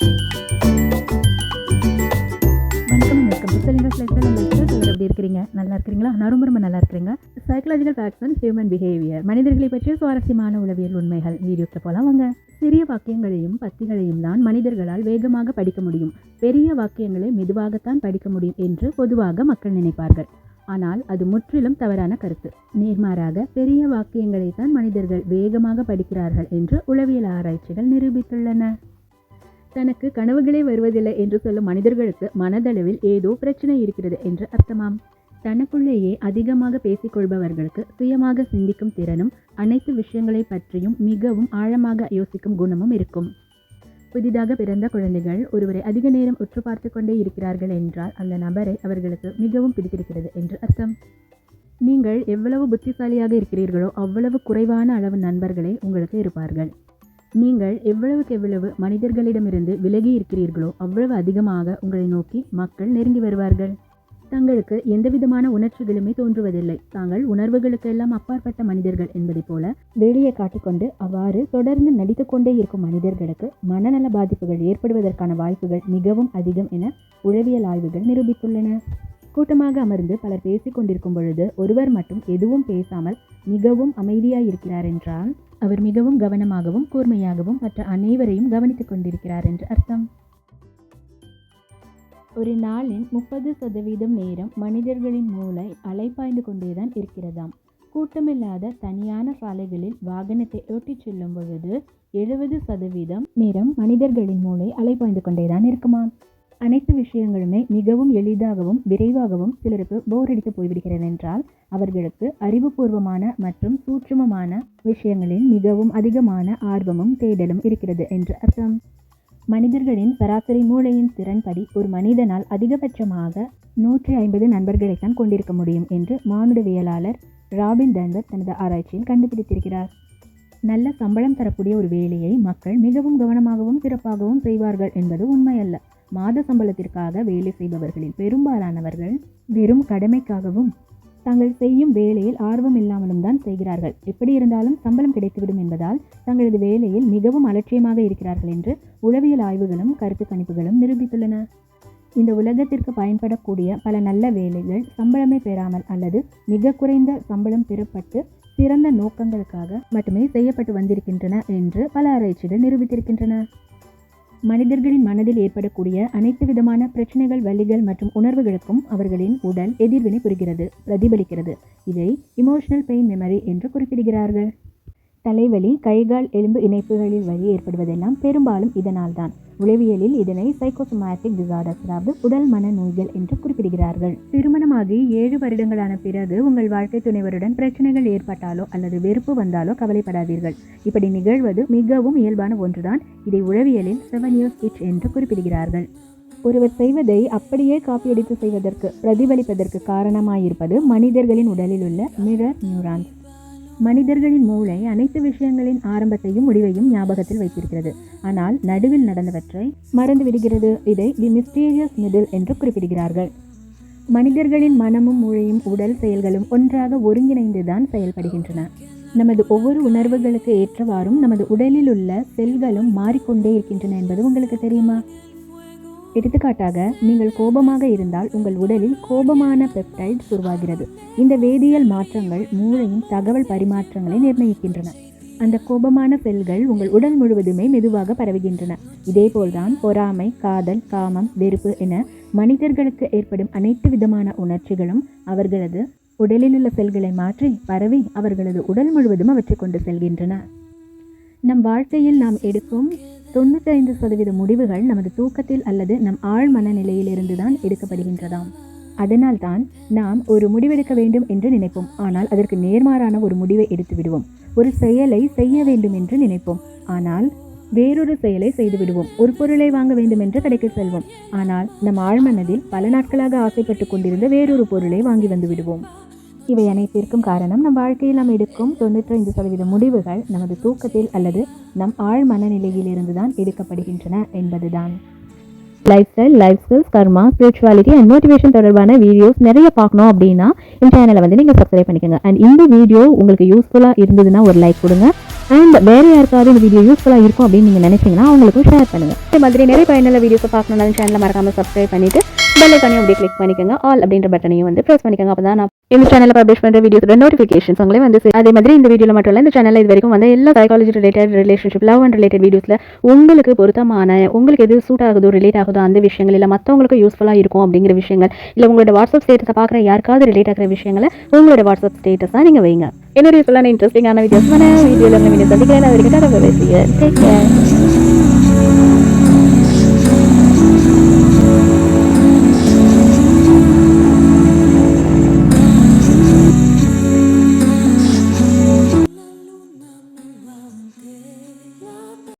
வணக்கம் வணக்கம். புத்தலிங்கஸ் lifestyle and lifestyle எல்லாரும் எப்படி இருக்கிறீங்க? நல்லா இருக்கிறீங்களா? நான் ரொம்ப நல்லா இருக்கிறேங்க. Psychological facts and human behaviour, மனிதர்களை பற்றிய சுவாரஸ்யமான உளவியல் உண்மைகள். வீடியோக்கு போலாம் வாங்க. சிறிய வாக்கியங்களையும் பத்திகளையும் தான் மனிதர்களால் வேகமாக படிக்க முடியும். பெரிய வாக்கியங்களை மெதுவாகத்தான் படிக்க முடியும் என்று பொதுவாக மக்கள் நினைப்பார்கள். ஆனால் அது முற்றிலும் தவறான கருத்து. நேர்மாறாக பெரிய வாக்கியங்களை தான் மனிதர்கள் வேகமாக படிக்கிறார்கள் என்று உளவியல் ஆராய்ச்சிகள் நிரூபித்துள்ளன. தனக்கு கனவுகளே வருவதில்லை என்று சொல்லும் மனிதர்களுக்கு மனதளவில் ஏதோ பிரச்சனை இருக்கிறது என்று அர்த்தமாம். தனக்குள்ளேயே அதிகமாக பேசிக்கொள்பவர்களுக்கு சுயமாக சிந்திக்கும் திறனும் அனைத்து விஷயங்களை பற்றியும் மிகவும் ஆழமாக யோசிக்கும் குணமும் இருக்கும். புதிதாக பிறந்த குழந்தைகள் ஒருவரை அதிக நேரம் உற்று பார்த்து கொண்டே இருக்கிறார்கள் என்றால் அந்த நபரை அவர்களுக்கு மிகவும் பிடித்திருக்கிறது என்று அர்த்தம். நீங்கள் எவ்வளவு புத்திசாலியாக இருக்கிறீர்களோ அவ்வளவு குறைவான அளவு நண்பர்களே உங்களுக்கு இருப்பார்கள். நீங்கள் எவ்வளவுக்கு எவ்வளவு மனிதர்களிடமிருந்து விலகி இருக்கிறீர்களோ அவ்வளவு அதிகமாக உங்களை நோக்கி மக்கள் நெருங்கி வருவார்கள். தங்களுக்கு எந்தவிதமான உணர்ச்சிகளுமே தோன்றுவதில்லை. தாங்கள் உணர்வுகளுக்கெல்லாம் அப்பாற்பட்ட மனிதர்கள் என்பதைப் போல வெளியே காட்டிக்கொண்டு அவ்வாறு தொடர்ந்து நடித்து கொண்டே இருக்கும் மனிதர்களுக்கு மனநல பாதிப்புகள் ஏற்படுவதற்கான வாய்ப்புகள் மிகவும் அதிகம் என உளவியல் ஆய்வுகள் நிரூபித்துள்ளன. கூட்டமாக அமர்ந்து பலர் பேசிக் கொண்டிருக்கும் பொழுது ஒருவர் மட்டும் எதுவும் பேசாமல் மிகவும் அமைதியாயிருக்கிறார் என்றால் அவர் மிகவும் கவனமாகவும் கூர்மையாகவும் மற்ற அனைவரையும் கவனித்துக் கொண்டிருக்கிறார் என்று அர்த்தம். ஒரு நாளின் 30% நேரம் மனிதர்களின் மூளை அலைப்பாய்ந்து கொண்டேதான் இருக்கிறதாம். கூட்டமில்லாத தனியான சாலைகளில் வாகனத்தை ஓட்டிச் செல்லும் பொழுது 70% நேரம் மனிதர்களின் மூளை அலைப்பாய்ந்து கொண்டேதான் இருக்குமாம். அனைத்து விஷயங்களுமே மிகவும் எளிதாகவும் விரைவாகவும் சிலருக்கு போர் அடித்து போய்விடுகிறது என்றால் அவர்களுக்கு அறிவுபூர்வமான மற்றும் சூட்சுமமான விஷயங்களில் மிகவும் அதிகமான ஆர்வமும் தேடலும் இருக்கிறது என்று அர்த்தம். மனிதர்களின் சராசரி மூளையின் திறன்படி ஒரு மனிதனால் அதிகபட்சமாக 150 நண்பர்களைத்தான் கொண்டிருக்க முடியும் என்று மானுடவியலாளர் ராபின் டன்வர் தனது ஆராய்ச்சியில் கண்டுபிடித்திருக்கிறார். நல்ல சம்பளம் தரக்கூடிய ஒரு வேலையை மக்கள் மிகவும் கவனமாகவும் சிறப்பாகவும் செய்வார்கள் என்பது உண்மையல்ல. மாத சம்பளத்திற்காக வேலை செய்பவர்களில் பெரும்பாலானவர்கள் வெறும் கடமைக்காகவும் தாங்கள் செய்யும் வேலையில் ஆர்வம் இல்லாமலும் தான் செய்கிறார்கள். எப்படி இருந்தாலும் சம்பளம் கிடைத்துவிடும் என்பதால் தங்களது வேலையில் மிகவும் அலட்சியமாக இருக்கிறார்கள் என்று உளவியல் ஆய்வுகளும் கருத்து கணிப்புகளும் நிரூபித்துள்ளன. இந்த உலகத்திற்கு பயன்படக்கூடிய பல நல்ல வேலைகள் சம்பளமே பெறாமல் அல்லது மிக குறைந்த சம்பளம் பெறப்பட்டு சிறந்த நோக்கங்களுக்காக மட்டுமே செய்யப்பட்டு வந்திருக்கின்றன என்று பல ஆராய்ச்சிகள் நிரூபித்திருக்கின்றன. மனிதர்களின் மனதில் ஏற்படக்கூடிய அனைத்து விதமான பிரச்சனைகள், வலிகள் மற்றும் உணர்வுகளுக்கும் அவர்களின் உடல் எதிர்வினை புரிகிறது, பிரதிபலிக்கிறது. இதை இமோஷனல் பெயின் மெமரி என்று குறிப்பிடுகிறார்கள். தலைவலி, கைகால் எலும்பு இணைப்புகளில் வலி ஏற்படுவதெல்லாம் பெரும்பாலும் இதனால் தான். உளவியலில் இதனை சைக்கோசோமேட்டிக் டிசார்டர்ஸ், அதாவது உடல் மன நோய்கள் என்று குறிப்பிடுகிறார்கள். திருமணமாகி 7 வருடங்களான பிறகு உங்கள் வாழ்க்கை துணைவருடன் பிரச்சனைகள் ஏற்பட்டாலோ அல்லது வெறுப்பு வந்தாலோ கவலைப்படாதீர்கள். இப்படி நிகழ்வது மிகவும் இயல்பான ஒன்றுதான். இதை உளவியலில் 7 years itch என்று குறிப்பிடுகிறார்கள். ஒருவர் செய்வதை அப்படியே காப்பியடித்து செய்வதற்கு பிரதிபலிப்பதற்கு காரணமாயிருப்பது மனிதர்களின் உடலில் உள்ள மிரர் நியூரான்ஸ். மனிதர்களின் மூளை அனைத்து விஷயங்களின் ஆரம்பத்தையும் முடிவையும் ஞாபகத்தில் வைத்திருக்கிறது. ஆனால் நடுவில் நடந்தவற்றை மறந்து விடுகிறது. இதை தி மிஸ்டீரியஸ் மிடில் என்று குறிப்பிடுகிறார்கள். மனிதர்களின் மனமும் மூளையும் உடல் செயல்களும் ஒன்றாக ஒருங்கிணைந்துதான் செயல்படுகின்றன. நமது ஒவ்வொரு உணர்வுகளுக்கு ஏற்றவாறும் நமது உடலில் உள்ள செல்களும் மாறிக்கொண்டே இருக்கின்றன என்பது உங்களுக்கு தெரியுமா? எடுத்துக்காட்டாக, நீங்கள் கோபமாக இருந்தால் உங்கள் உடலில் கோபமான பெப்டைட்ஸ் உருவாகிறது. இந்த வேதியியல் மாற்றங்கள் மூளையின் தகவல் பரிமாற்றங்களை நிர்ணயிக்கின்றன. அந்த கோபமான செல்கள் உங்கள் உடல் முழுவதுமே மெதுவாக பரவுகின்றன. இதேபோல்தான் பொறாமை, காதல், காமம், வெறுப்பு என மனிதர்களுக்கு ஏற்படும் அனைத்து விதமான உணர்ச்சிகளும் அவர்களது உடலில் உள்ள செல்களை மாற்றி பரவி அவர்களது உடல் முழுவதும் அவற்றை கொண்டு செல்கின்றன. நம் வாழ்க்கையில் நாம் எடுக்கும் 95% முடிவுகள் நமது தூக்கத்தில் அல்லது நம் ஆழ் மனநிலையில் இருந்துதான் எடுக்கப்படுகின்றதாம். அதனால்தான் நாம் ஒரு முடிவெடுக்க வேண்டும் என்று நினைப்போம். ஆனால் அதற்கு நேர்மாறான ஒரு முடிவை எடுத்து விடுவோம். ஒரு செயலை செய்ய வேண்டும் என்று நினைப்போம். ஆனால் வேறொரு செயலை செய்து விடுவோம். ஒரு பொருளை வாங்க வேண்டும் என்று கடைக்கு செல்வோம். ஆனால் நம் ஆழ்மனதில் பல நாட்களாக ஆசைப்பட்டு கொண்டிருந்த வேறொரு பொருளை வாங்கி வந்து விடுவோம். இவை அனைத்திற்கும் காரணம் நம் வாழ்க்கையில் நாம் எடுக்கும் 95% முடிவுகள் நமது தூக்கத்தில் அல்லது நம் ஆழ் மனநிலையில் இருந்துதான் எடுக்கப்படுகின்றன என்பதுதான். Life style, life skills, karma, spirituality and motivation தொடர்பான வீடியோஸ் நிறைய பார்க்கணும் அப்படின்னா இந்த சேனலை நீங்கள் சப்ஸ்கிரைப் பண்ணிக்கோங்க. அண்ட் இந்த வீடியோ உங்களுக்கு யூஸ்ஃபுல்லாக இருந்ததுன்னா ஒரு லைக் கொடுங்க. அண்ட் வேறு யாருக்காவது இந்த வீடியோ யூஸ்ஃபுல்லாக இருக்கும் அப்படின்னு நீங்கள் நினைச்சீங்கன்னா அவங்களுக்கும் ஷேர் பண்ணுங்கள். இதே மாதிரி நிறைய பயனுள்ள வீடியோஸை பார்க்கணும்னாலும் சேனலை மறக்காமல் சப்ஸ்கிரைப் பண்ணிவிட்டு பெல் ஐக்கானையும் அப்படியே கிளிக் பண்ணிக்கோங்க. ஆல் அப்படின்ற பட்டனையும் வந்து ப்ரெஸ் பண்ணிக்கோங்க. அப்போ தான் நான் இந்த சேனலில் பப்ளிஷ் பண்ணுற வீடியோஸோட நோட்டிஃபிகேஷன்ஸ் உங்களே வந்து அதே மாதிரி இந்த வீடியோவில் மட்டும் இல்லை, இந்த சேனலில் இது வரைக்கும் வந்து எல்லா psychology related, relationship, love and related வீடியோஸில் உங்களுக்கு பொருத்தமான, உங்களுக்கு எது சூட் ஆகுதோ, ரிலேட் ஆகுதோ அந்த விஷயங்கள், இல்லை மற்றவங்களுக்கு யூஸ்ஃபுல்லாக இருக்கும் அப்படிங்கிற விஷயங்கள், இல்லை உங்களோட வாட்ஸ்அப் ஸ்டேட்டஸை பார்க்குற யாருக்காவது ரிலேட் ஆகிற விஷயங்களை உங்களோட வாட்ஸ்அப் ஸ்டேட்டஸாக நீங்கள் வைங்க. இன்னொரு யூஸ்ஃபுல்லான இன்ட்ரெஸ்டிங்கான வீடியோஸ் வீடியோவில் உங்களை சந்திக்கிறேன். அது வரைக்கும்